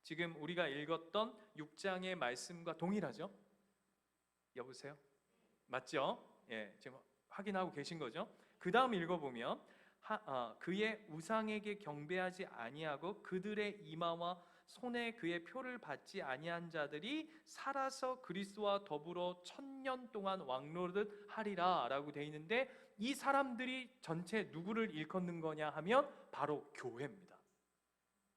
지금 우리가 읽었던 6장의 말씀과 동일하죠? 여보세요? 맞죠? 예, 지금 확인하고 계신 거죠? 그 다음 읽어보면 그의 우상에게 경배하지 아니하고 그들의 이마와 손에 그의 표를 받지 아니한 자들이 살아서 그리스도와 더불어 1000년 동안 왕노릇 하리라 라고 되어 있는데, 이 사람들이 전체 누구를 일컫는 거냐 하면 바로 교회입니다.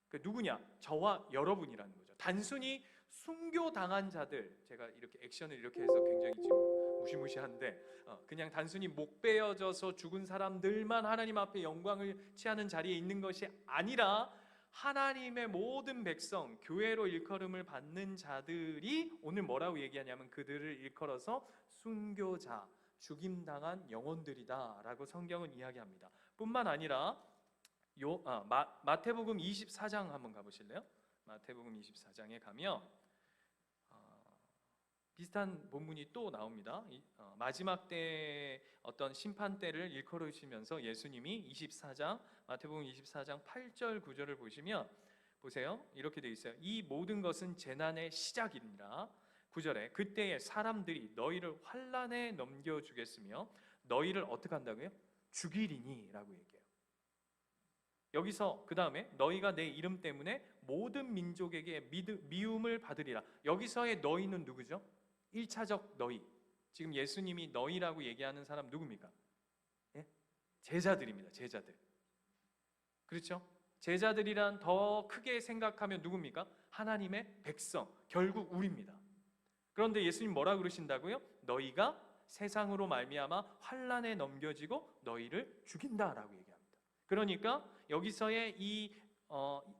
그 누구냐? 저와 여러분이라는 거죠. 단순히 순교당한 자들, 제가 이렇게 액션을 이렇게 해서 굉장히 지금 무시무시한데, 그냥 단순히 목 베어져서 죽은 사람들만 하나님 앞에 영광을 취하는 자리에 있는 것이 아니라 하나님의 모든 백성, 교회로 일컬음을 받는 자들이 오늘 뭐라고 얘기하냐면 그들을 일컬어서 순교자, 죽임당한 영혼들이다 라고 성경은 이야기합니다. 뿐만 아니라 마태복음 24장 한번 가보실래요? 마태복음 24장에 가면 비슷한 본문이 또 나옵니다. 마지막 때의 어떤 심판 때를 일컬으시면서 예수님이 24장, 마태복음 24장 8절 9절을 보시면 보세요. 이렇게 되어 있어요. 이 모든 것은 재난의 시작이니라. 9절에 그때에 사람들이 너희를 환난에 넘겨주겠으며 너희를 어떻게 한다고요? 죽이리니 라고 얘기해요. 여기서 그 다음에 너희가 내 이름 때문에 모든 민족에게 미움을 받으리라. 여기서의 너희는 누구죠? 1차적 너희. 지금 예수님이 너희라고 얘기하는 사람 누굽니까? 예? 제자들입니다. 제자들. 그렇죠? 제자들이란 더 크게 생각하면 누굽니까? 하나님의 백성, 결국 우리입니다. 그런데 예수님 뭐라 그러신다고요? 너희가 세상으로 말미암아 환난에 넘겨지고 너희를 죽인다라고 얘기합니다. 그러니까 여기서의 이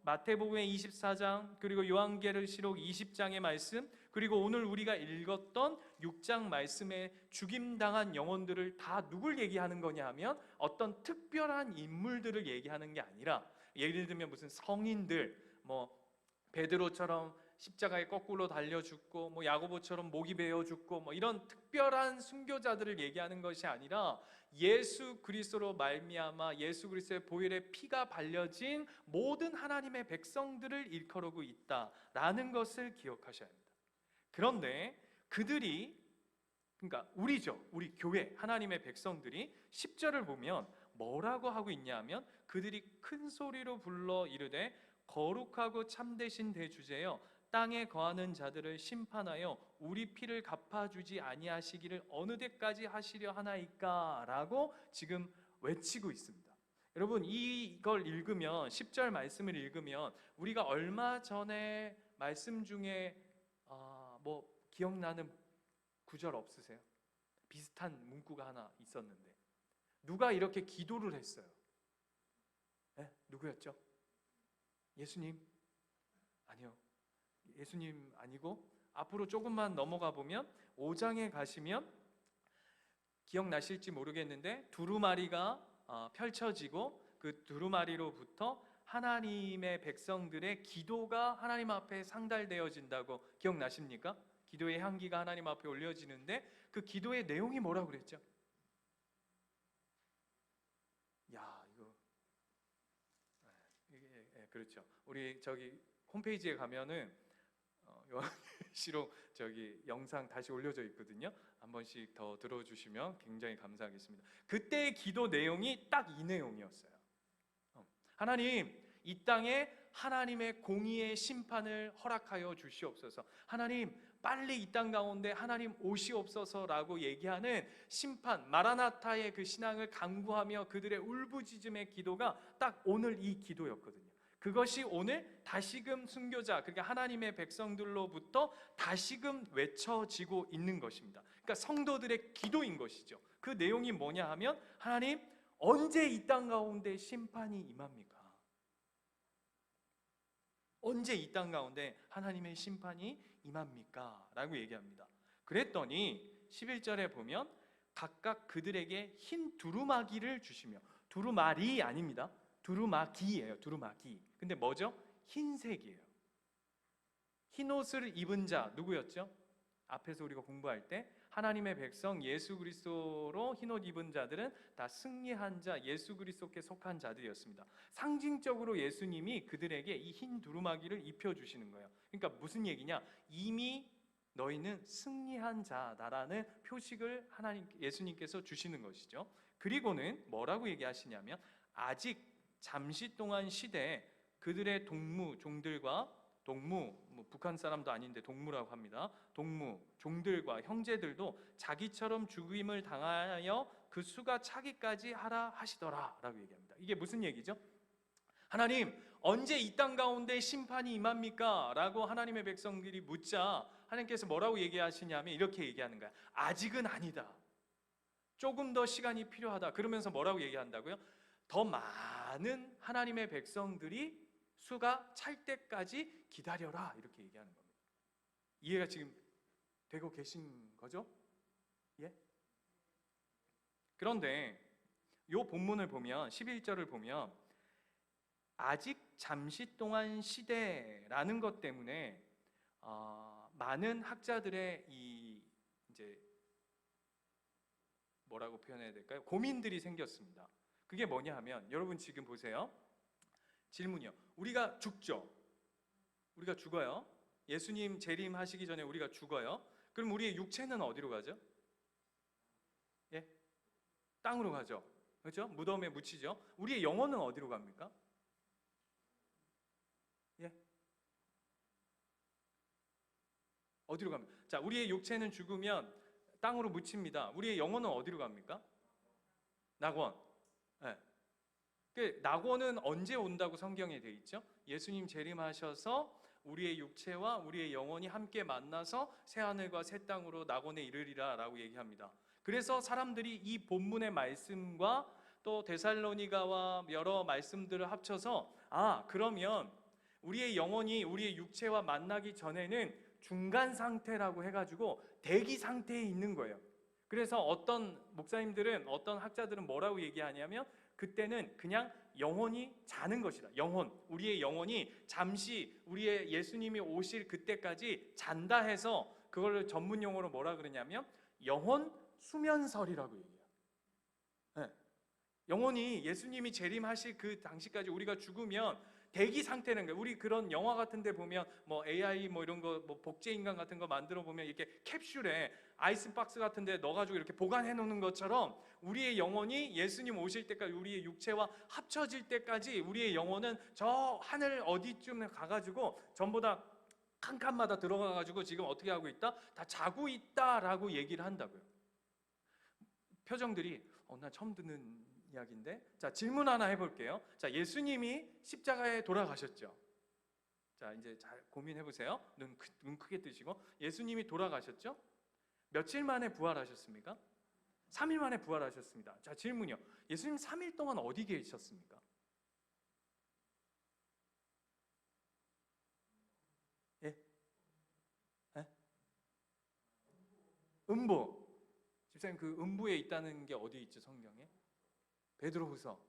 마태복음의 24장, 그리고 요한계시록 20장의 말씀, 그리고 오늘 우리가 읽었던 6장 말씀에 죽임당한 영혼들을 다 누굴 얘기하는 거냐 하면 어떤 특별한 인물들을 얘기하는 게 아니라, 예를 들면 무슨 성인들, 뭐 베드로처럼 십자가에 거꾸로 달려 죽고, 뭐 야고보처럼 목이 베어 죽고, 뭐 이런 특별한 순교자들을 얘기하는 것이 아니라 예수 그리스도로 말미암아 예수 그리스도의 보혈의 피가 발려진 모든 하나님의 백성들을 일컬고 있다라는 것을 기억하셔야 합니다. 그런데 그들이, 그러니까 우리죠, 우리 교회 하나님의 백성들이 10절을 보면 뭐라고 하고 있냐 하면 그들이 큰 소리로 불러 이르되 거룩하고 참되신 대주제여 땅에 거하는 자들을 심판하여 우리 피를 갚아주지 아니하시기를 어느 때까지 하시려 하나이까 라고 지금 외치고 있습니다. 여러분, 이걸 읽으면 10절 말씀을 읽으면 우리가 얼마 전에 말씀 중에 뭐 기억나는 구절 없으세요? 비슷한 문구가 하나 있었는데 누가 이렇게 기도를 했어요? 네? 누구였죠? 예수님? 아니요, 예수님 아니고 앞으로 조금만 넘어가 보면 5장에 가시면 기억나실지 모르겠는데 두루마리가 펼쳐지고 그 두루마리로부터 하나님의 백성들의 기도가 하나님 앞에 상달되어진다고 기억나십니까? 기도의 향기가 하나님 앞에 올려지는데 그 기도의 내용이 뭐라고 그랬죠? 야, 이거 그렇죠. 우리 저기 홈페이지에 가면은 요한계시록 저기 영상 다시 올려져 있거든요. 한 번씩 더 들어주시면 굉장히 감사하겠습니다. 그때의 기도 내용이 딱 이 내용이었어요. 하나님, 이 땅에 하나님의 공의의 심판을 허락하여 주시옵소서. 하나님, 빨리 이 땅 가운데 하나님 오시옵소서라고 얘기하는 심판, 마라나타의 그 신앙을 간구하며 그들의 울부짖음의 기도가 딱 오늘 이 기도였거든요. 그것이 오늘 다시금 순교자, 그러니까 하나님의 백성들로부터 다시금 외쳐지고 있는 것입니다. 그러니까 성도들의 기도인 것이죠. 그 내용이 뭐냐 하면 하나님, 언제 이 땅 가운데 심판이 임합니까? 언제 이 땅 가운데 하나님의 심판이 임합니까? 라고 얘기합니다. 그랬더니 11절에 보면 각각 그들에게 흰 두루마기를 주시며, 두루마리 아닙니다. 두루마기예요. 두루마기. 근데 뭐죠? 흰색이에요. 흰 옷을 입은 자 누구였죠? 앞에서 우리가 공부할 때 하나님의 백성 예수 그리스도로 흰옷 입은 자들은 다 승리한 자, 예수 그리스도께 속한 자들이었습니다. 상징적으로 예수님이 그들에게 이 흰 두루마기를 입혀주시는 거예요. 그러니까 무슨 얘기냐? 이미 너희는 승리한 자다라는 표식을 예수님께서 주시는 것이죠. 그리고는 뭐라고 얘기하시냐면, 아직 잠시 동안 시대에 그들의 종들과 북한 사람도 아닌데 동무라고 합니다. 종들과 형제들도 자기처럼 죽임을 당하여 그 수가 차기까지 하라 하시더라 라고 얘기합니다. 이게 무슨 얘기죠? 하나님, 언제 이 땅 가운데 심판이 임합니까? 라고 하나님의 백성들이 묻자 하나님께서 뭐라고 얘기하시냐면 이렇게 얘기하는 거야. 아직은 아니다. 조금 더 시간이 필요하다. 그러면서 뭐라고 얘기한다고요? 더 많은 하나님의 백성들이 수가 찰 때까지 기다려라, 이렇게 얘기하는 겁니다. 이해가 지금 되고 계신 거죠? 예? 그런데 이 본문을 보면 11절을 보면 아직 잠시 동안 시대라는 것 때문에 많은 학자들의 이제 뭐라고 표현해야 될까요? 고민들이 생겼습니다. 그게 뭐냐 하면, 여러분 지금 보세요. 질문이요. 우리가 죽죠. 우리가 죽어요. 예수님 재림하시기 전에 우리가 죽어요. 그럼 우리의 육체는 어디로 가죠? 예? 땅으로 가죠. 그렇죠? 무덤에 묻히죠. 우리의 영혼은 어디로 갑니까? 예? 어디로 갑니까? 자, 우리의 육체는 죽으면 땅으로 묻힙니다. 우리의 영혼은 어디로 갑니까? 낙원. 예. 그 낙원은 언제 온다고 성경에 되어 있죠? 예수님 재림하셔서 우리의 육체와 우리의 영혼이 함께 만나서 새 하늘과 새 땅으로 낙원에 이르리라 라고 얘기합니다. 그래서 사람들이 이 본문의 말씀과 또 데살로니가와 여러 말씀들을 합쳐서, 그러면 우리의 영혼이 우리의 육체와 만나기 전에는 중간 상태라고 해가지고 대기 상태에 있는 거예요. 그래서 어떤 목사님들은, 어떤 학자들은 뭐라고 얘기하냐면, 그때는 그냥 영혼이 자는 것이다. 우리의 영혼이 잠시 우리의 예수님이 오실 그때까지 잔다 해서 그걸 전문 용어로 뭐라 그러냐면 영혼 수면설이라고 얘기해요. 네. 영혼이 예수님이 재림하실 그 당시까지 우리가 죽으면 대기 상태는 거예요. 우리 그런 영화 같은 데 보면 뭐 AI 뭐 이런 거, 뭐 복제 인간 같은 거 만들어 보면 이렇게 캡슐에 아이스박스 같은 데 넣어가지고 이렇게 보관해 놓는 것처럼, 우리의 영혼이 예수님 오실 때까지, 우리의 육체와 합쳐질 때까지 우리의 영혼은 저 하늘 어디쯤에 가가지고 전부 다 한 칸마다 들어가가지고 지금 어떻게 하고 있다? 다 자고 있다라고 얘기를 한다고요. 표정들이 나 처음 듣는 이야기인데. 자, 질문 하나 해볼게요. 자, 예수님이 십자가에 돌아가셨죠. 자, 이제 잘 고민해 보세요. 눈 크게 뜨시고. 예수님이 돌아가셨죠? 며칠 만에 부활하셨습니까? 3일 만에 부활하셨습니다. 자, 질문이요. 예수님 3일 동안 어디 계셨습니까? 예? 예? 음부. 집사님, 그 음부에 있다는 게 어디 있죠, 성경에? 베드로후서,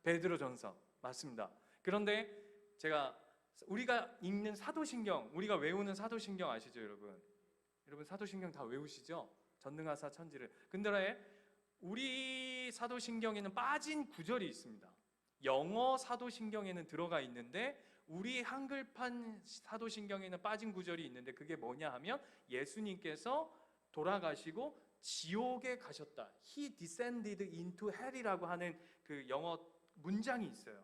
베드로전서, 맞습니다. 그런데 우리가 읽는 사도신경, 우리가 외우는 사도신경 아시죠, 여러분? 여러분 사도신경 다 외우시죠? 전능하사 천지를. 근데 우리 사도신경에는 빠진 구절이 있습니다. 영어 사도신경에는 들어가 있는데 우리 한글판 사도신경에는 빠진 구절이 있는데, 그게 뭐냐 하면 예수님께서 돌아가시고 지옥에 가셨다. He descended into hell이라고 하는 그 영어 문장이 있어요.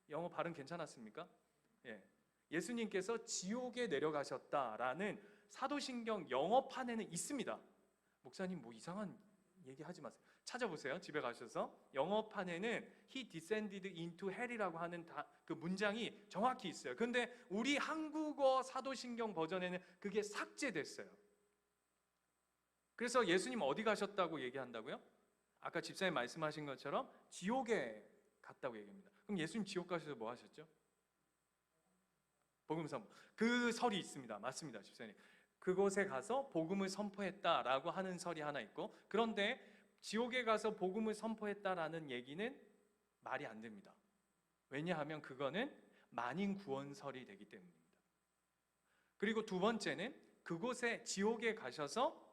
영어 발음 괜찮았습니까? 예. 예수님께서 지옥에 내려가셨다라는 사도신경 영어판에는 있습니다. 목사님 뭐 이상한 얘기 하지 마세요. 찾아보세요. 집에 가셔서 영어판에는 He descended into hell이라고 하는 그 문장이 정확히 있어요. 그런데 우리 한국어 사도신경 버전에는 그게 삭제됐어요. 그래서 예수님 어디 가셨다고 얘기한다고요? 아까 집사님 말씀하신 것처럼 지옥에 갔다고 얘기합니다. 그럼 예수님 지옥 가셔서 뭐 하셨죠? 복음 선포. 그 설이 있습니다. 맞습니다, 집사님. 그곳에 가서 복음을 선포했다라고 하는 설이 하나 있고, 그런데 지옥에 가서 복음을 선포했다라는 얘기는 말이 안 됩니다. 왜냐하면 그거는 만인 구원설이 되기 때문입니다. 그리고 두 번째는 그곳에 지옥에 가셔서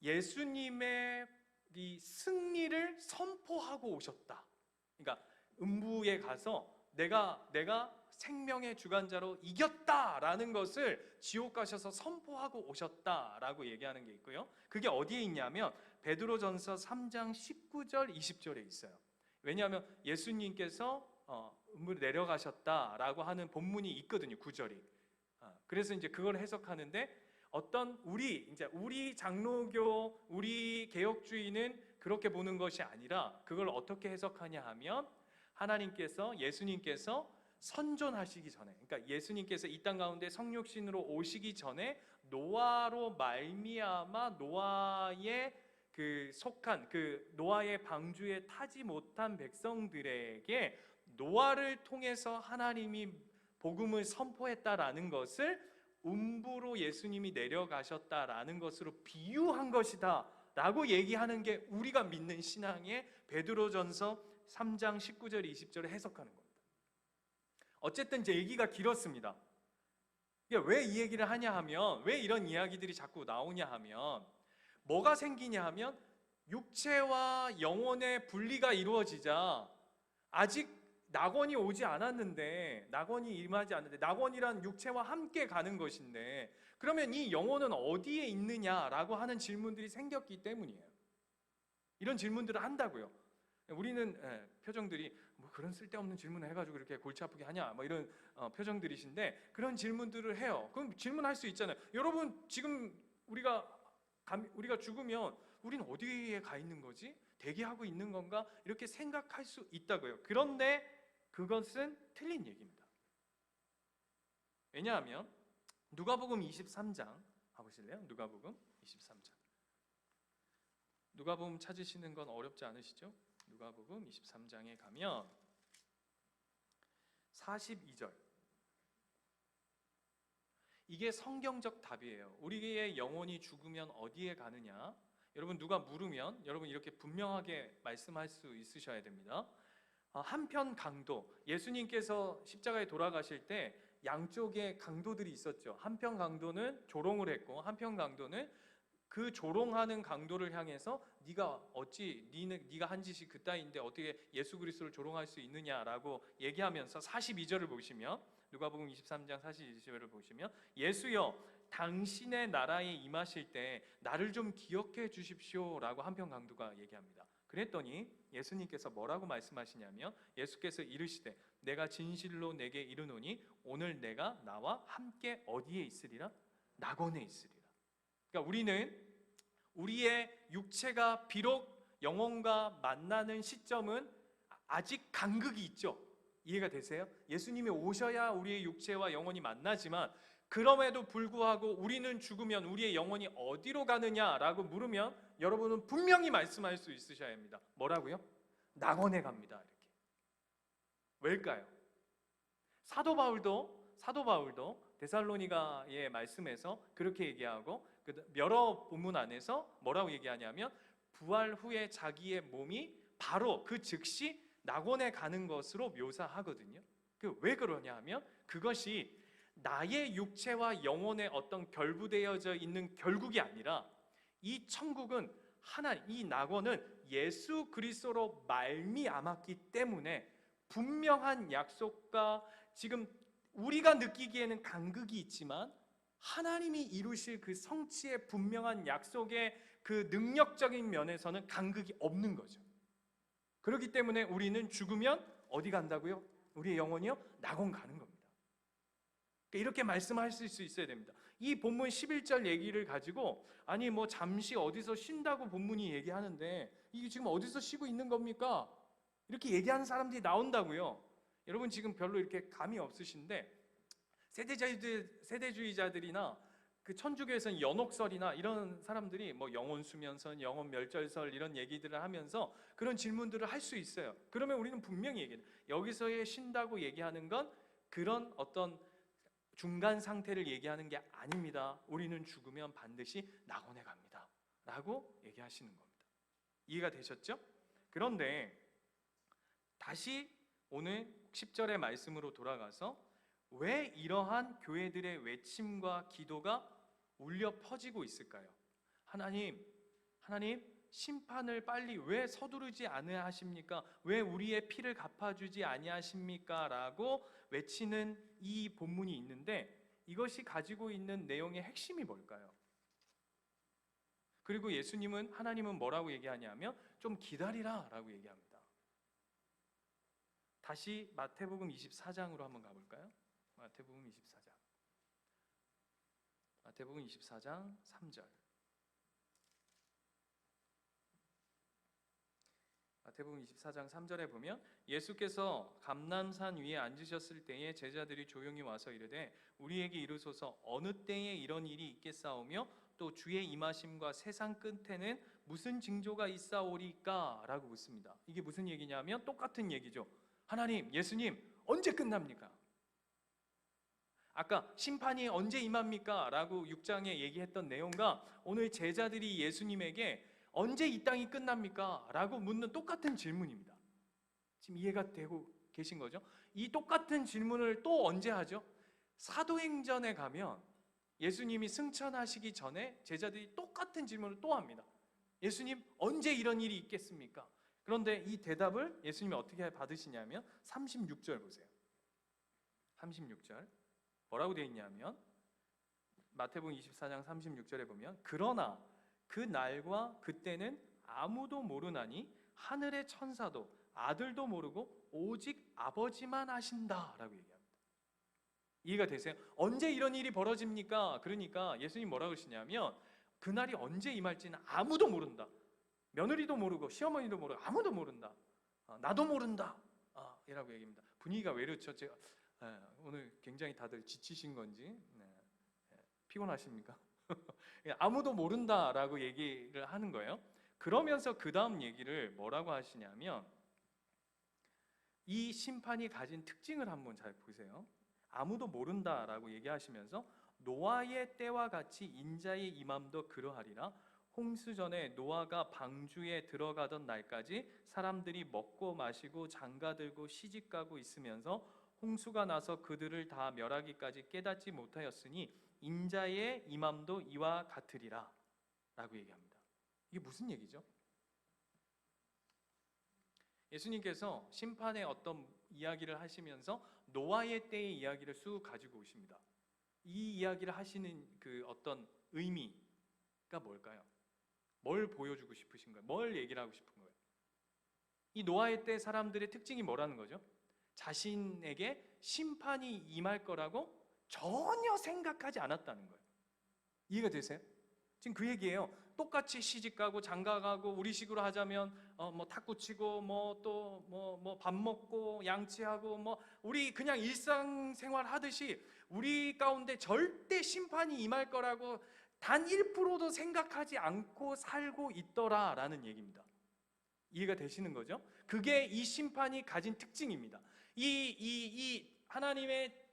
예수님의 이 승리를 선포하고 오셨다. 그러니까 음부에 가서 내가 생명의 주관자로 이겼다라는 것을 지옥 가셔서 선포하고 오셨다라고 얘기하는 게 있고요. 그게 어디에 있냐면 베드로전서 3장 19절 20절에 있어요. 왜냐하면 예수님께서 음부로 내려가셨다라고 하는 본문이 있거든요. 구절이. 그래서 이제 그걸 해석하는데 어떤 우리 장로교, 우리 개혁주의는 그렇게 보는 것이 아니라 그걸 어떻게 해석하냐 하면 하나님께서 예수님께서 선존하시기 전에, 그러니까 예수님께서 이 땅 가운데 성육신으로 오시기 전에 노아로 말미암아 노아의 속한 노아의 방주에 타지 못한 백성들에게 노아를 통해서 하나님이 복음을 선포했다라는 것을 음부로 예수님이 내려가셨다라는 것으로 비유한 것이다 라고 얘기하는 게 우리가 믿는 신앙의 베드로전서 3장 19절 20절을 해석하는 겁니다. 어쨌든 제 얘기가 길었습니다. 왜 이 얘기를 하냐 하면, 왜 이런 이야기들이 자꾸 나오냐 하면, 뭐가 생기냐 하면 육체와 영혼의 분리가 이루어지자 아직 낙원이 오지 않았는데, 낙원이 임하지 않는데, 낙원이란 육체와 함께 가는 것인데 그러면 이 영혼은 어디에 있느냐라고 하는 질문들이 생겼기 때문이에요. 이런 질문들을 한다고요. 우리는 표정들이 뭐 그런 쓸데없는 질문을 해가지고 이렇게 골치 아프게 하냐 뭐 이런 표정들이신데, 그런 질문들을 해요. 그럼 질문할 수 있잖아요. 여러분 지금 우리가 죽으면 우리는 어디에 가 있는 거지? 대기하고 있는 건가? 이렇게 생각할 수 있다고요. 그런데 그것은 틀린 얘기입니다. 왜냐하면 누가복음 23장 가보실래요? 누가복음 23장. 누가복음 찾으시는 건 어렵지 않으시죠? 누가복음 23장에 가면 42절. 이게 성경적 답이에요. 우리의 영혼이 죽으면 어디에 가느냐? 여러분 누가 물으면 여러분 이렇게 분명하게 말씀할 수 있으셔야 됩니다. 한편 강도, 예수님께서 십자가에 돌아가실 때 양쪽에 강도들이 있었죠. 한편 강도는 조롱을 했고 한편 강도는 그 조롱하는 강도를 향해서 네가 한 짓이 그따위인데 어떻게 예수 그리스도를 조롱할 수 있느냐라고 얘기하면서 42절을 보시면, 누가복음 23장 42절을 보시면, 예수여 당신의 나라에 임하실 때 나를 좀 기억해 주십시오라고 한편 강도가 얘기합니다. 그랬더니 예수님께서 뭐라고 말씀하시냐면, 예수께서 이르시되 내가 진실로 내게 이르노니 오늘 내가 나와 함께 어디에 있으리라? 낙원에 있으리라. 그러니까 우리는 우리의 육체가 비록 영혼과 만나는 시점은 아직 간극이 있죠. 이해가 되세요? 예수님이 오셔야 우리의 육체와 영혼이 만나지만 그럼에도 불구하고 우리는 죽으면 우리의 영혼이 어디로 가느냐라고 물으면 여러분은 분명히 말씀할 수 있으셔야 합니다. 뭐라고요? 낙원에 갑니다. 이렇게. 왜일까요? 사도 바울도 데살로니가의 말씀에서 그렇게 얘기하고 여러 본문 안에서 뭐라고 얘기하냐면 부활 후에 자기의 몸이 바로 그 즉시 낙원에 가는 것으로 묘사하거든요. 왜 그러냐 하면 그것이 나의 육체와 영혼의 어떤 결부되어져 있는 결국이 아니라 이 천국은 이 낙원은 예수 그리스도로 말미암았기 때문에 분명한 약속과 지금 우리가 느끼기에는 간극이 있지만 하나님이 이루실 그 성취의 분명한 약속의 그 능력적인 면에서는 간극이 없는 거죠. 그렇기 때문에 우리는 죽으면 어디 간다고요? 우리의 영혼이요? 낙원 가는 겁니다. 이렇게 말씀하실 수 있어야 됩니다. 이 본문 11절 얘기를 가지고 아니 뭐 잠시 어디서 쉰다고 본문이 얘기하는데 이게 지금 어디서 쉬고 있는 겁니까? 이렇게 얘기하는 사람들이 나온다고요. 여러분 지금 별로 이렇게 감이 없으신데 세대주의자들이나 그 천주교에서는 연옥설이나 이런 사람들이 뭐 영혼 수면선, 영혼 멸절설 이런 얘기들을 하면서 그런 질문들을 할 수 있어요. 그러면 우리는 분명히 얘기해요. 여기서의 쉰다고 얘기하는 건 그런 어떤 중간 상태를 얘기하는 게 아닙니다. 우리는 죽으면 반드시 낙원에 갑니다 라고 얘기하시는 겁니다. 이해가 되셨죠? 그런데 다시 오늘 10절의 말씀으로 돌아가서 왜 이러한 교회들의 외침과 기도가 울려 퍼지고 있을까요? 하나님, 하나님, 심판을 빨리 왜 서두르지 아니하십니까? 왜 우리의 피를 갚아주지 아니하십니까? 라고 외치는 이 본문이 있는데, 이것이 가지고 있는 내용의 핵심이 뭘까요? 그리고 하나님은 뭐라고 얘기하냐면 좀 기다리라 라고 얘기합니다. 다시 마태복음 24장으로 한번 가볼까요? 마태복음 24장. 마태복음 24장 3절. 마태복음 24장 3절에 보면 예수께서 감람산 위에 앉으셨을 때에 제자들이 조용히 와서 이르되 우리에게 이르소서 어느 때에 이런 일이 있겠사오며 또 주의 임하심과 세상 끝에는 무슨 징조가 있사오리까? 라고 묻습니다. 이게 무슨 얘기냐면 똑같은 얘기죠. 하나님, 예수님, 언제 끝납니까? 아까 심판이 언제 임합니까? 라고 6장에 얘기했던 내용과 오늘 제자들이 예수님에게 언제 이 땅이 끝납니까? 라고 묻는 똑같은 질문입니다. 지금 이해가 되고 계신 거죠? 이 똑같은 질문을 또 언제 하죠? 사도행전에 가면 예수님이 승천하시기 전에 제자들이 똑같은 질문을 또 합니다. 예수님, 언제 이런 일이 있겠습니까? 그런데 이 대답을 예수님이 어떻게 받으시냐면 36절 보세요. 36절 뭐라고 되어 있냐면 마태복음 24장 36절에 보면 그러나 그 날과 그때는 아무도 모르나니 하늘의 천사도 아들도 모르고 오직 아버지만 아신다라고 얘기합니다. 이해가 되세요? 언제 이런 일이 벌어집니까? 그러니까 예수님 뭐라고 하시냐면 그날이 언제 임할지는 아무도 모른다. 며느리도 모르고 시어머니도 모르고 아무도 모른다. 나도 모른다. 이라고 얘기합니다. 분위기가 왜 이렇죠? 제가 오늘 굉장히 다들 지치신 건지 피곤하십니까? 아무도 모른다라고 얘기를 하는 거예요. 그러면서 그 다음 얘기를 뭐라고 하시냐면 이 심판이 가진 특징을 한번 잘 보세요. 아무도 모른다라고 얘기하시면서 노아의 때와 같이 인자의 임함도 그러하리라. 홍수 전에 노아가 방주에 들어가던 날까지 사람들이 먹고 마시고 장가들고 시집가고 있으면서 홍수가 나서 그들을 다 멸하기까지 깨닫지 못하였으니 인자의 임함도 이와 같으리라 라고 얘기합니다. 이게 무슨 얘기죠? 예수님께서 심판의 어떤 이야기를 하시면서 노아의 때의 이야기를 쑥 가지고 오십니다. 이 이야기를 하시는 그 어떤 의미가 뭘까요? 뭘 보여주고 싶으신 거예요? 뭘 얘기를 하고 싶은 거예요? 이 노아의 때 사람들의 특징이 뭐라는 거죠? 자신에게 심판이 임할 거라고 전혀 생각하지 않았다는 거예요. 이해가 되세요? 지금 그 얘기예요. 똑같이 시집가고 장가가고 우리식으로 하자면 뭐 탁구 치고 뭐 또 뭐 밥 먹고 양치하고 뭐 우리 그냥 일상생활 하듯이 우리 가운데 절대 심판이 임할 거라고 단 1%도 생각하지 않고 살고 있더라라는 얘기입니다. 이해가 되시는 거죠? 그게 이 심판이 가진 특징입니다. 이 하나님의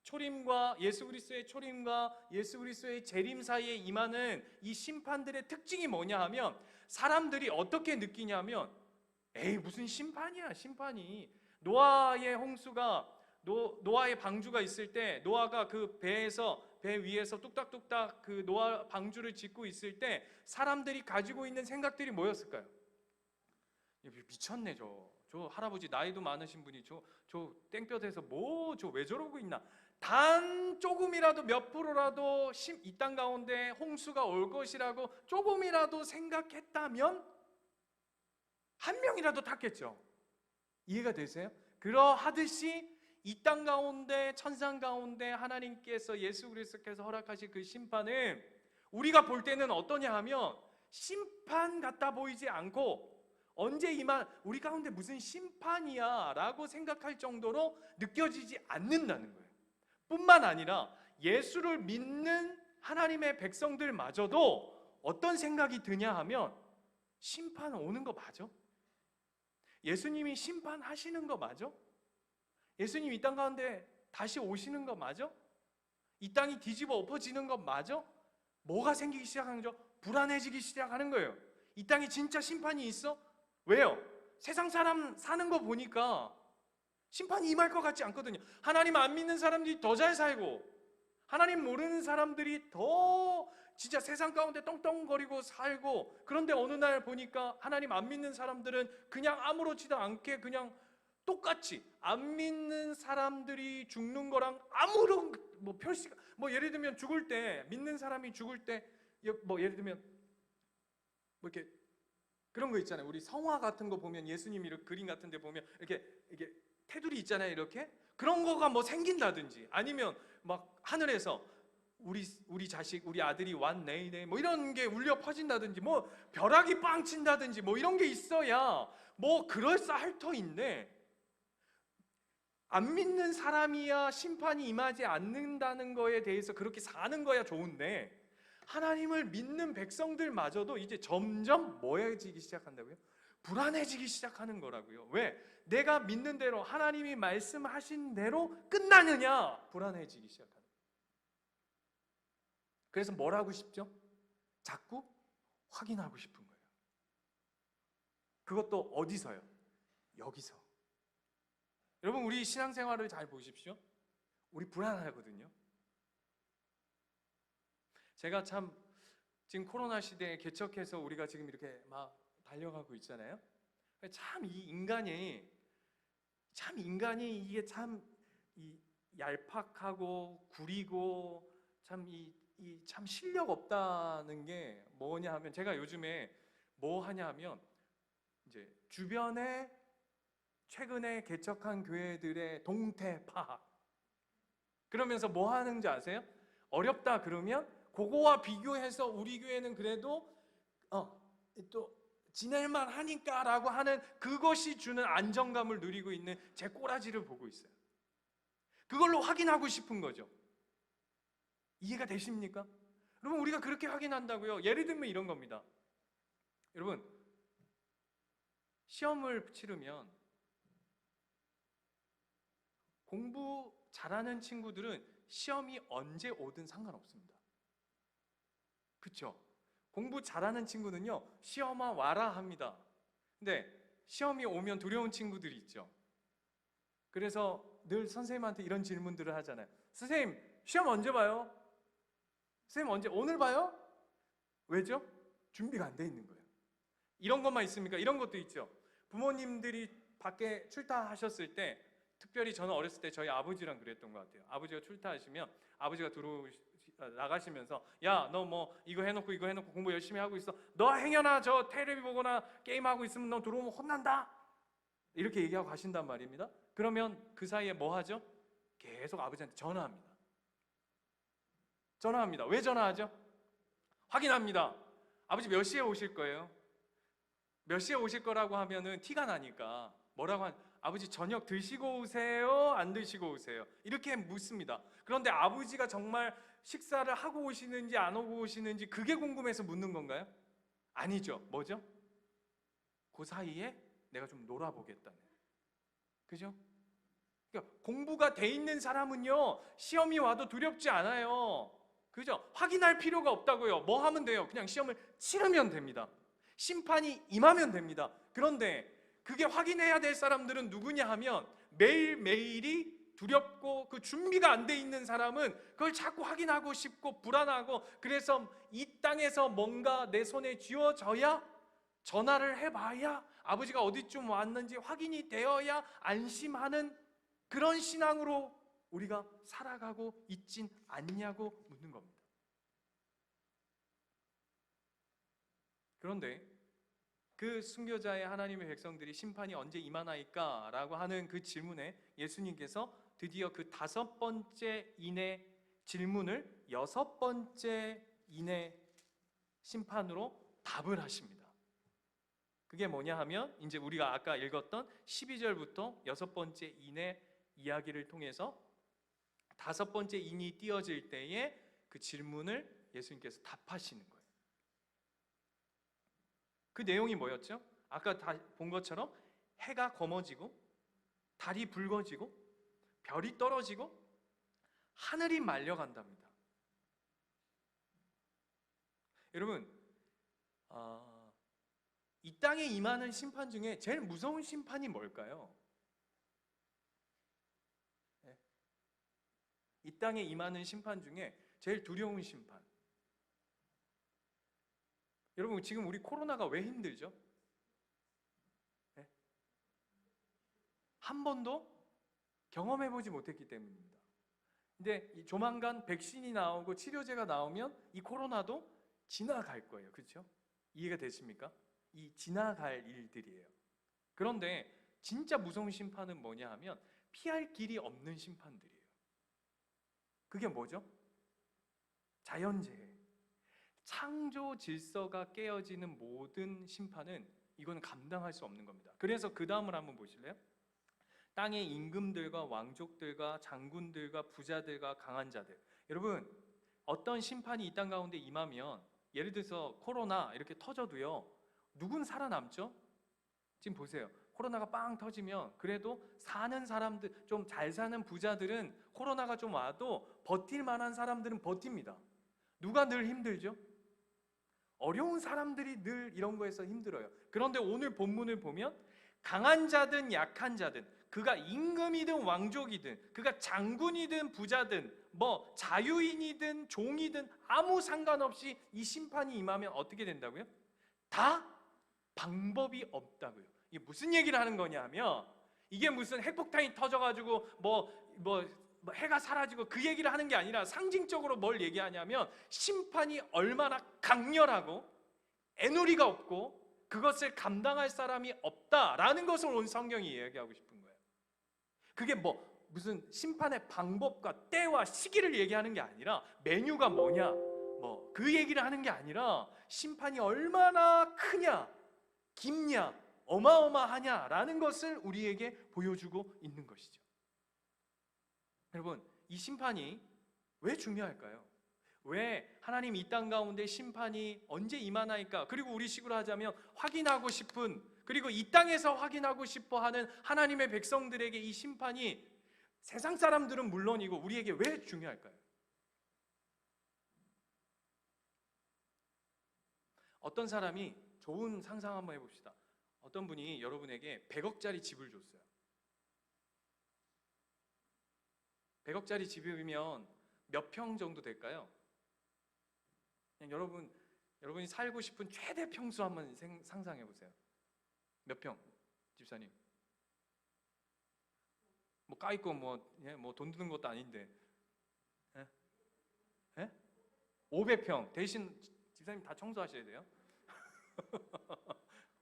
초림과 예수 그리스도의 초림과 예수 그리스도의 재림 사이에 임하는 이 심판들의 특징이 뭐냐 하면 사람들이 어떻게 느끼냐면 에이 무슨 심판이야 심판이. 노아의 홍수가 노아의 방주가 있을 때 노아가 그 배 위에서 뚝딱뚝딱 그 노아 방주를 짓고 있을 때 사람들이 가지고 있는 생각들이 뭐였을까요? 미쳤네 저 할아버지 나이도 많으신 분이 저 땡볕에서 저 왜 저러고 있나. 단 조금이라도 몇 프로라도 이 땅 가운데 홍수가 올 것이라고 조금이라도 생각했다면 한 명이라도 탔겠죠. 이해가 되세요? 그러하듯이 이 땅 가운데 천상 가운데 하나님께서 예수 그리스도께서 허락하신 그 심판은 우리가 볼 때는 어떠냐 하면 심판 같아 보이지 않고 언제 우리 가운데 무슨 심판이야 라고 생각할 정도로 느껴지지 않는다는 거예요. 뿐만 아니라 예수를 믿는 하나님의 백성들마저도 어떤 생각이 드냐 하면 심판 오는 거 맞아? 예수님이 심판하시는 거 맞아? 예수님 이 땅 가운데 다시 오시는 거 맞아? 이 땅이 뒤집어 엎어지는 거 맞아? 뭐가 생기기 시작하는 거죠? 불안해지기 시작하는 거예요. 이 땅에 진짜 심판이 있어? 왜요? 세상 사람 사는 거 보니까 심판이 임할 것 같지 않거든요. 하나님 안 믿는 사람들이 더 잘 살고 하나님 모르는 사람들이 더 진짜 세상 가운데 떵떵거리고 살고, 그런데 어느 날 보니까 하나님 안 믿는 사람들은 그냥 아무렇지도 않게 그냥 똑같이 안 믿는 사람들이 죽는 거랑 아무런 뭐 표시가, 뭐 예를 들면 죽을 때, 믿는 사람이 죽을 때 뭐 예를 들면 뭐 이렇게 그런 거 있잖아요. 우리 성화 같은 거 보면, 예수님 이렇게 그림 같은 데 보면 이렇게 테두리 있잖아요. 이렇게 그런 거가 뭐 생긴다든지, 아니면 막 하늘에서 우리 자식, 우리 아들이 왔네 뭐 이런 게 울려 퍼진다든지, 뭐 벼락이 빵 친다든지, 뭐 이런 게 있어야 뭐 그럴싸할 터인데, 안 믿는 사람이야 심판이 임하지 않는다는 거에 대해서 그렇게 사는 거야 좋은데, 하나님을 믿는 백성들마저도 이제 점점 뭐해지기 시작한다고요? 불안해지기 시작하는 거라고요. 왜? 내가 믿는 대로, 하나님이 말씀하신 대로 끝나느냐? 불안해지기 시작하는 거예요. 그래서 뭘 하고 싶죠? 자꾸 확인하고 싶은 거예요. 그것도 어디서요? 여기서. 여러분, 우리 신앙생활을 잘 보십시오. 우리 불안하거든요. 제가 참 지금 코로나 시대에 개척해서 우리가 지금 이렇게 막 달려가고 있잖아요. 참 이 인간이 이게 참 이 얄팍하고 구리고 참 참 실력 없다는 게 뭐냐 하면, 제가 요즘에 뭐 하냐 하면 이제 주변에 최근에 개척한 교회들의 동태 파악, 그러면서 뭐 하는지 아세요? 어렵다 그러면 그거와 비교해서 우리 교회는 그래도 또 지낼만 하니까 라고 하는, 그것이 주는 안정감을 누리고 있는 제 꼬라지를 보고 있어요. 그걸로 확인하고 싶은 거죠. 이해가 되십니까? 여러분, 우리가 그렇게 확인한다고요. 예를 들면 이런 겁니다. 여러분, 시험을 치르면 공부 잘하는 친구들은 시험이 언제 오든 상관없습니다. 그렇죠? 공부 잘하는 친구는요, 시험아 와라 합니다. 근데 시험이 오면 두려운 친구들이 있죠. 그래서 늘 선생님한테 이런 질문들을 하잖아요. 선생님, 시험 언제 봐요? 선생님, 언제? 오늘 봐요? 왜죠? 준비가 안 돼 있는 거예요. 이런 것만 있습니까? 이런 것도 있죠. 부모님들이 밖에 출타하셨을 때, 특별히 저는 어렸을 때 저희 아버지랑 그랬던 것 같아요. 아버지가 출타하시면 아버지가 나가시면서, 야, 너 뭐 이거 해놓고 이거 해놓고 공부 열심히 하고 있어, 너 행여나 저 텔레비 보거나 게임하고 있으면 너 들어오면 혼난다, 이렇게 얘기하고 가신단 말입니다. 그러면 그 사이에 뭐 하죠? 계속 아버지한테 전화합니다. 왜 전화하죠? 확인합니다. 아버지 몇 시에 오실 거예요? 몇 시에 오실 거라고 하면은 티가 나니까 뭐라고 아버지 저녁 드시고 오세요? 안 드시고 오세요? 이렇게 묻습니다. 그런데 아버지가 정말 식사를 하고 오시는지 안 하고 오시는지 그게 궁금해서 묻는 건가요? 아니죠. 뭐죠? 그 사이에 내가 좀 놀아보겠다는, 그죠? 그러니까 공부가 돼 있는 사람은요, 시험이 와도 두렵지 않아요. 그죠? 확인할 필요가 없다고요. 뭐 하면 돼요? 그냥 시험을 치르면 됩니다. 심판이 임하면 됩니다. 그런데 그게 확인해야 될 사람들은 누구냐 하면, 매일매일이 두렵고 그 준비가 안 돼 있는 사람은 그걸 자꾸 확인하고 싶고 불안하고, 그래서 이 땅에서 뭔가 내 손에 쥐어져야, 전화를 해봐야, 아버지가 어디쯤 왔는지 확인이 되어야 안심하는 그런 신앙으로 우리가 살아가고 있진 않냐고 묻는 겁니다. 그런데 그 순교자의 하나님의 백성들이 심판이 언제 임하나이까? 라고 하는 그 질문에 예수님께서 드디어 그 5번째 인의 질문을 6번째 인의 심판으로 답을 하십니다. 그게 뭐냐 하면, 이제 우리가 아까 읽었던 12절부터 6번째 인의 이야기를 통해서 5번째 인이 띄어질 때에 그 질문을 예수님께서 답하시는 거예요. 그 내용이 뭐였죠? 아까 다 본 것처럼 해가 검어지고 달이 붉어지고 별이 떨어지고 하늘이 말려간답니다. 여러분, 이 땅에 임하는 심판 중에 제일 무서운 심판이 뭘까요? 이 땅에 임하는 심판 중에 제일 두려운 심판. 여러분, 지금 우리 코로나가 왜 힘들죠? 네? 한 번도 경험해보지 못했기 때문입니다. 근데 조만간 백신이 나오고 치료제가 나오면 이 코로나도 지나갈 거예요. 그렇죠? 이해가 되십니까? 이 지나갈 일들이에요. 그런데 진짜 무서운 심판은 뭐냐 하면 피할 길이 없는 심판들이에요. 그게 뭐죠? 자연재해. 창조 질서가 깨어지는 모든 심판은 이건 감당할 수 없는 겁니다. 그래서 그 다음을 한번 보실래요? 땅의 임금들과 왕족들과 장군들과 부자들과 강한 자들. 여러분, 어떤 심판이 이 땅 가운데 임하면, 예를 들어서 코로나 이렇게 터져도요, 누군 살아남죠? 지금 보세요. 코로나가 빵 터지면 그래도 사는 사람들, 좀 잘 사는 부자들은 코로나가 좀 와도 버틸 만한 사람들은 버팁니다. 누가 늘 힘들죠? 어려운 사람들이 늘 이런 거에서 힘들어요. 그런데 오늘 본문을 보면 강한 자든 약한 자든, 그가 임금이든 왕족이든, 그가 장군이든 부자든, 뭐 자유인이든 종이든 아무 상관없이 이 심판이 임하면 어떻게 된다고요? 다 방법이 없다고요. 이게 무슨 얘기를 하는 거냐면, 이게 무슨 핵폭탄이 터져가지고 뭐 해가 사라지고 그 얘기를 하는 게 아니라 상징적으로 뭘 얘기하냐면 심판이 얼마나 강렬하고 애누리가 없고 그것을 감당할 사람이 없다라는 것을 온 성경이 이야기하고 싶은 거예요. 그게 무슨 심판의 방법과 때와 시기를 얘기하는 게 아니라 메뉴가 뭐냐 그 얘기를 하는 게 아니라 심판이 얼마나 크냐 깊냐 어마어마하냐라는 것을 우리에게 보여주고 있는 것이죠. 여러분, 이 심판이 왜 중요할까요? 왜 하나님 이 땅 가운데 심판이 언제 임하나이까? 그리고 우리 식으로 하자면 확인하고 싶은, 그리고 이 땅에서 확인하고 싶어 하는 하나님의 백성들에게 이 심판이 세상 사람들은 물론이고 우리에게 왜 중요할까요? 어떤 사람이, 좋은 상상 한번 해봅시다. 어떤 분이 여러분에게 100억짜리 집을 줬어요. 100억짜리 집이면 몇 평 정도 될까요? 그냥 여러분이 살고 싶은 최대 평수 한번 상상해 보세요. 몇 평, 집사님? 까이고 돈 드는 것도 아닌데, 예? 예? 500평. 대신 집사님 다 청소하셔야 돼요.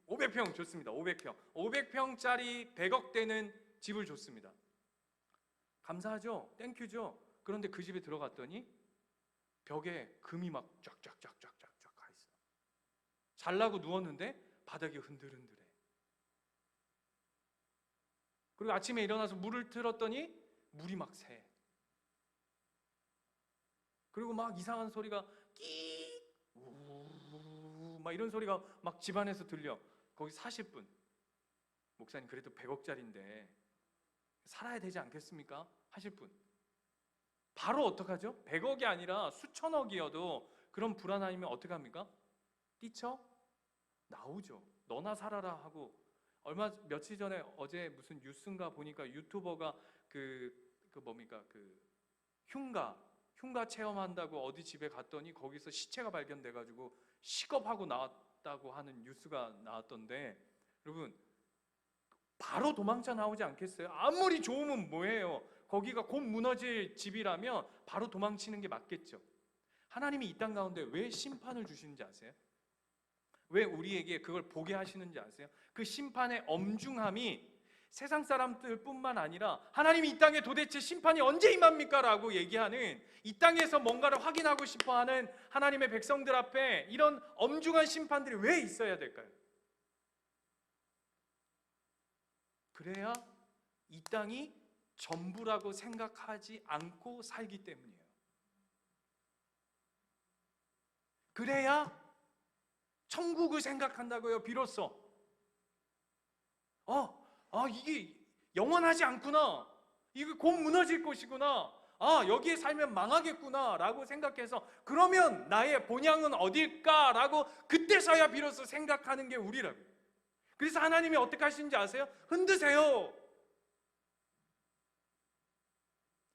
500평 좋습니다. 500평. 500평짜리 100억 되는 집을 줬습니다. 감사하죠? 땡큐죠? 그런데 그 집에 들어갔더니 벽에 금이 막 쫙쫙쫙쫙쫙 가 있어. 잘라고 누웠는데 바닥이 흔들흔들해. 그리고 아침에 일어나서 물을 틀었더니 물이 막 새. 그리고 막 이상한 소리가 끼 우우 막 이런 소리가 막 집안에서 들려. 거기 사실 분, 목사님 그래도 100억짜리인데 살아야 되지 않겠습니까? 하실 분, 바로 어떡하죠? 100억이 아니라 수천억이어도 그런 불안함이면 어떻게 합니까? 뛰쳐 나오죠. 너나 살아라 하고. 며칠 전에 어제 무슨 뉴스인가 보니까 유튜버가 흉가 체험한다고 어디 집에 갔더니 거기서 시체가 발견돼가지고 식겁하고 나왔다고 하는 뉴스가 나왔던데, 여러분 바로 도망쳐 나오지 않겠어요? 아무리 좋으면 뭐해요? 거기가 곧 무너질 집이라면 바로 도망치는 게 맞겠죠. 하나님이 이 땅 가운데 왜 심판을 주시는지 아세요? 왜 우리에게 그걸 보게 하시는지 아세요? 그 심판의 엄중함이 세상 사람들뿐만 아니라 하나님이 이 땅에 도대체 심판이 언제 임합니까? 라고 얘기하는, 이 땅에서 뭔가를 확인하고 싶어하는 하나님의 백성들 앞에 이런 엄중한 심판들이 왜 있어야 될까요? 그래야 이 땅이 전부라고 생각하지 않고 살기 때문이에요. 그래야 천국을 생각한다고요. 비로소 이게 영원하지 않구나, 이게 곧 무너질 것이구나, 여기에 살면 망하겠구나 라고 생각해서 그러면 나의 본향은 어딜까 라고 그때서야 비로소 생각하는 게 우리라고요. 그래서 하나님이 어떻게 하시는지 아세요? 흔드세요.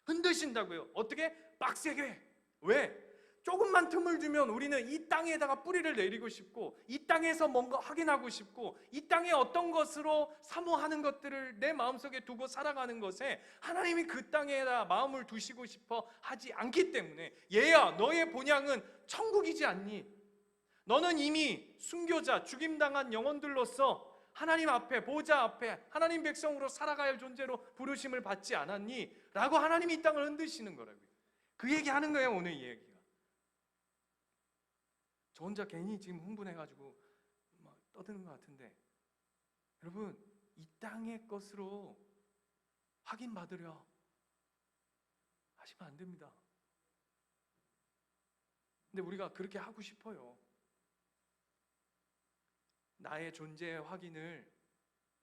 흔드신다고요. 어떻게? 빡세게. 왜? 조금만 틈을 주면 우리는 이 땅에다가 뿌리를 내리고 싶고, 이 땅에서 뭔가 확인하고 싶고, 이 땅에 어떤 것으로 사모하는 것들을 내 마음속에 두고 살아가는 것에 하나님이 그 땅에다 마음을 두시고 싶어 하지 않기 때문에, 얘야 너의 본향은 천국이지 않니? 너는 이미 순교자, 죽임당한 영혼들로서 하나님 앞에, 보좌 앞에 하나님 백성으로 살아가야 할 존재로 부르심을 받지 않았니? 라고 하나님이 이 땅을 흔드시는 거라고요. 그 얘기하는 거예요, 오늘 이 얘기가. 저 혼자 괜히 지금 흥분해가지고 막 떠드는 것 같은데, 여러분, 이 땅의 것으로 확인받으려 하시면 안 됩니다. 근데 우리가 그렇게 하고 싶어요. 나의 존재의 확인을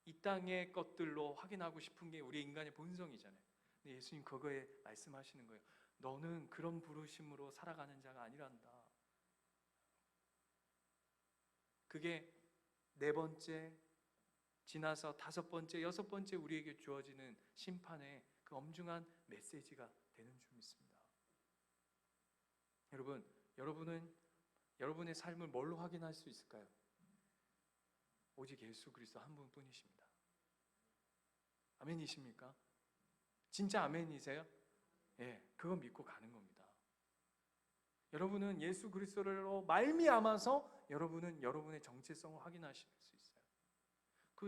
이 땅의 것들로 확인하고 싶은 게 우리 인간의 본성이잖아요. 근데 예수님 그거에 말씀하시는 거예요. 너는 그런 부르심으로 살아가는 자가 아니란다. 그게 네 번째, 지나서 다섯 번째, 여섯 번째 우리에게 주어지는 심판의 그 엄중한 메시지가 되는 줄 믿습니다. 여러분은 여러분의 삶을 뭘로 확인할 수 있을까요? 오직 예수 그리스도 한 분뿐이십니다. 아멘이십니까? 진짜 아멘이세요? 예, 그거 믿고 가는 겁니다. 여러분은 예수 그리스도로 말미암아서 여러분은 여러분의 정체성을 확인하실 수 있어요.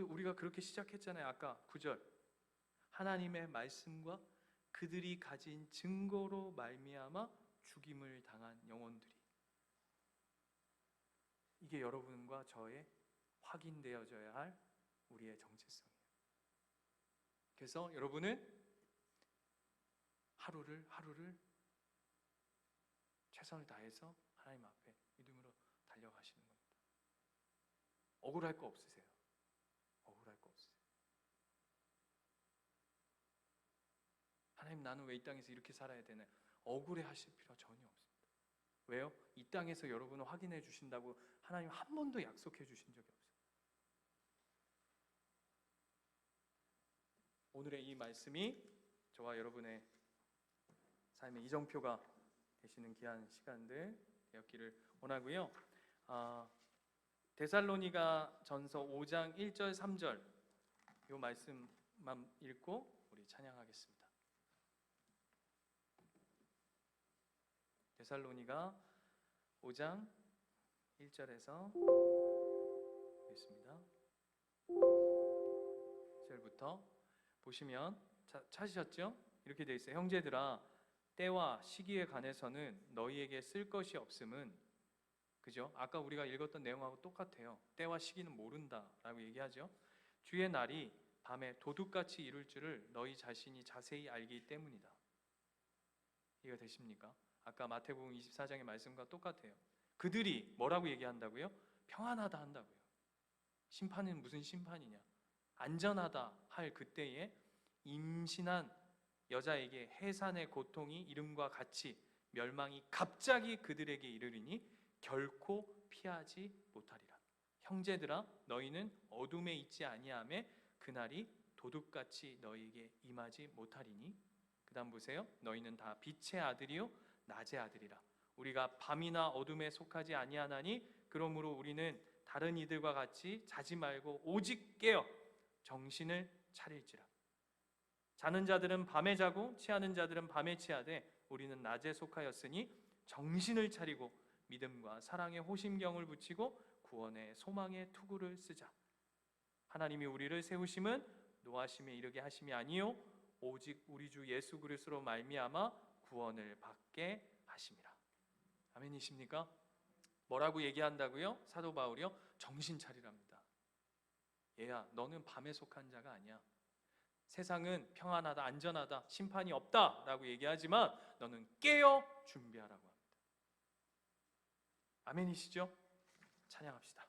우리가 그렇게 시작했잖아요. 아까 9절. 하나님의 말씀과 그들이 가진 증거로 말미암아 죽임을 당한 영혼들이. 이게 여러분과 저의 확인되어져야 할 우리의 정체성이에요. 그래서 여러분은 하루를 최선을 다해서 하나님 앞에 믿음으로 달려가시는 겁니다. 억울할 거 없으세요. 억울할 거 없으세요. 하나님, 나는 왜 이 땅에서 이렇게 살아야 되나? 억울해 하실 필요 전혀 없습니다. 왜요? 이 땅에서 여러분을 확인해 주신다고 하나님 한 번도 약속해 주신 적이 없어요. 오늘의 이 말씀이 저와 여러분의 삶의 이정표가 되시는 귀한 시간들 되었기를 원하고요. 데살로니가 전서 5장 1절 3절 이 말씀만 읽고 우리 찬양하겠습니다. 데살로니가 5장 1절에서 읽겠습니다. 1절부터 보시면 찾으셨죠? 이렇게 되어 있어요. 형제들아, 때와 시기에 관해서는 너희에게 쓸 것이 없음은, 그죠? 아까 우리가 읽었던 내용하고 똑같아요. 때와 시기는 모른다라고 얘기하죠. 주의 날이 밤에 도둑같이 이룰 줄을 너희 자신이 자세히 알기 때문이다. 이해가 되십니까? 아까 마태복음 24장의 말씀과 똑같아요. 그들이 뭐라고 얘기한다고요? 평안하다 한다고요. 심판은 무슨 심판이냐? 안전하다 할 그때에 임신한 여자에게 해산의 고통이 이름과 같이 멸망이 갑자기 그들에게 이르리니 결코 피하지 못하리라. 형제들아, 너희는 어둠에 있지 아니하매 그날이 도둑같이 너희에게 임하지 못하리니. 그 다음 보세요. 너희는 다 빛의 아들이요 낮의 아들이라. 우리가 밤이나 어둠에 속하지 아니하나니 그러므로 우리는 다른 이들과 같이 자지 말고 오직 깨어 정신을 차릴지라. 자는 자들은 밤에 자고 취하는 자들은 밤에 취하되 우리는 낮에 속하였으니 정신을 차리고 믿음과 사랑의 호심경을 붙이고 구원의 소망의 투구를 쓰자. 하나님이 우리를 세우심은 노하심에 이르게 하심이 아니요 오직 우리 주 예수 그리스도로 말미암아 구원을 받게 하심이라. 아멘이십니까? 뭐라고 얘기한다고요? 사도 바울이요? 정신 차리랍니다. 얘야, 너는 밤에 속한 자가 아니야. 세상은 평안하다, 안전하다, 심판이 없다 라고 얘기하지만 너는 깨어 준비하라고 합니다. 아멘이시죠? 찬양합시다.